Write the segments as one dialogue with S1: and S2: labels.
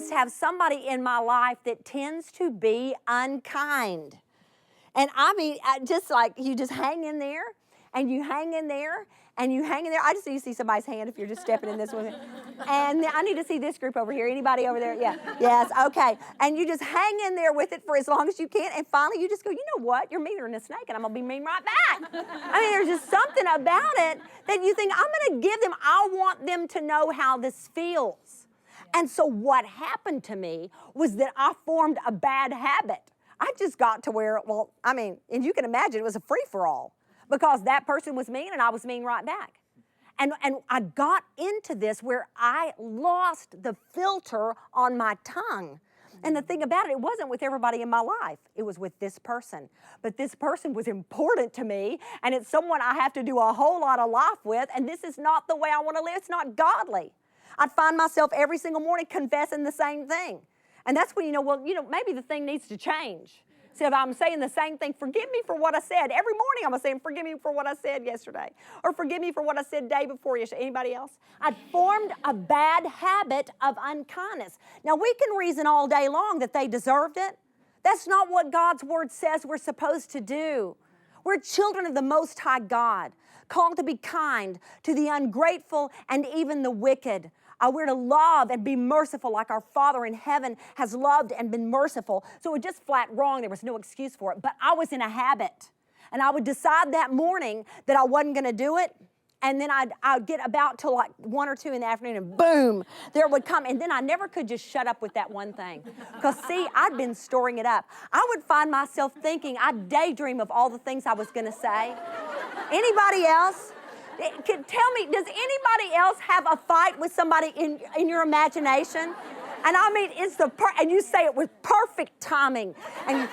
S1: just have somebody in my life that tends to be unkind. And I mean, just like you just hang in there, and you hang in there, and you hang in there. I just need to see somebody's hand if you're just stepping in this one. And I need to see this group over here. Anybody over there? Yeah. Yes. Okay. And you just hang in there with it for as long as you can. And finally, you just go, you know what? You're meaner than a snake, and I'm going to be mean right back. I mean, there's just something about it that you think, I'm going to give them, I want them to know how this feels. And so what happened to me was that I formed a bad habit. I just got to where, well, I mean, and you can imagine it was a free-for-all because that person was mean and I was mean right back. And I got into this where I lost the filter on my tongue. And the thing about it, it wasn't with everybody in my life. It was with this person. But this person was important to me, and it's someone I have to do a whole lot of life with, and this is not the way I want to live. It's not godly. I'd find myself every single morning confessing the same thing. And that's when you know, well, maybe the thing needs to change. So if I'm saying the same thing, forgive me for what I said. Every morning I'm saying, forgive me for what I said yesterday. Or forgive me for what I said day before yesterday. Anybody else? I'd formed a bad habit of unkindness. Now we can reason all day long that they deserved it. That's not what God's word says we're supposed to do. We're children of the Most High God, called to be kind to the ungrateful and even the wicked. We're to love and be merciful like our Father in heaven has loved and been merciful. So it was just flat wrong. There was no excuse for it. But I was in a habit. And I would decide that morning that I wasn't going to do it. And then I'd get about till like 1 or 2 in the afternoon and boom, there it would come. And then I never could just shut up with that one thing. Because see, I'd been storing it up. I would find myself thinking, I'd daydream of all the things I was going to say. Anybody else? Tell me, does anybody else have a fight with somebody in your imagination? And I mean, and you say it with perfect timing. And you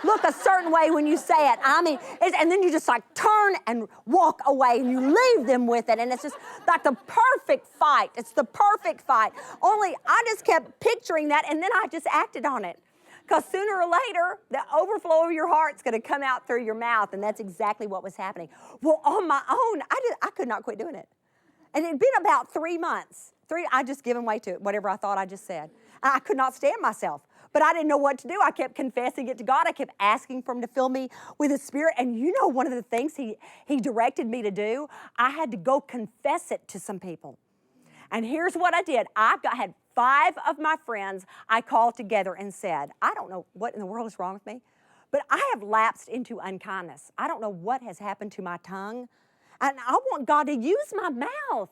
S1: look a certain way when you say it. I mean, and then you just like turn and walk away and you leave them with it. And it's just like the perfect fight. It's the perfect fight. Only I just kept picturing that and then I just acted on it. Because sooner or later, the overflow of your heart's going to come out through your mouth, and that's exactly what was happening. Well, on my own, I could not quit doing it. And it'd been about 3 months. I just given way to it, whatever I thought I just said. I could not stand myself, but I didn't know what to do. I kept confessing it to God. I kept asking for him to fill me with his spirit. And you know one of the things he directed me to do? I had to go confess it to some people. And here's what I did. I had 5 of my friends I called together and said, I don't know what in the world is wrong with me, but I have lapsed into unkindness. I don't know what has happened to my tongue. And I want God to use my mouth.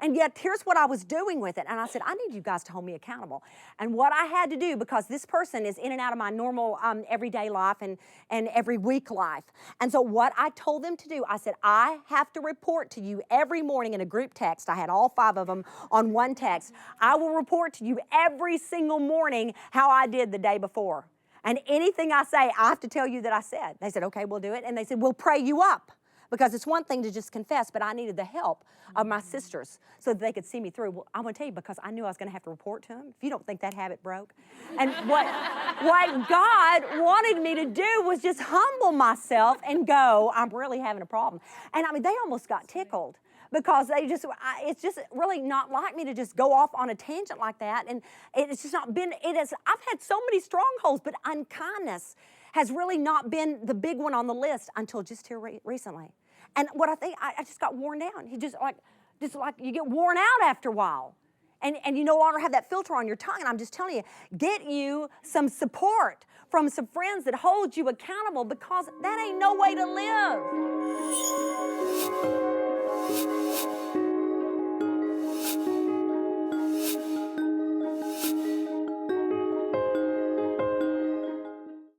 S1: And yet, here's what I was doing with it. And I said, I need you guys to hold me accountable. And what I had to do, because this person is in and out of my normal everyday life and every week life. And so what I told them to do, I said, I have to report to you every morning in a group text. I had all 5 of them on one text. I will report to you every single morning how I did the day before. And anything I say, I have to tell you that I said. They said, okay, we'll do it. And they said, we'll pray you up. Because it's one thing to just confess, but I needed the help of my sisters so that they could see me through. Well, I'm going to tell you, because I knew I was going to have to report to them. If you don't think that habit broke. And what God wanted me to do was just humble myself and go, I'm really having a problem. And I mean, they almost got tickled because it's just really not like me to just go off on a tangent like that. And it's just not been, I've had so many strongholds, but unkindness has really not been the big one on the list until just here recently. And what I think, I just got worn down. Just like you get worn out after a while. And you no longer have that filter on your tongue. And I'm just telling you, get you some support from some friends that hold you accountable, because that ain't no way to live.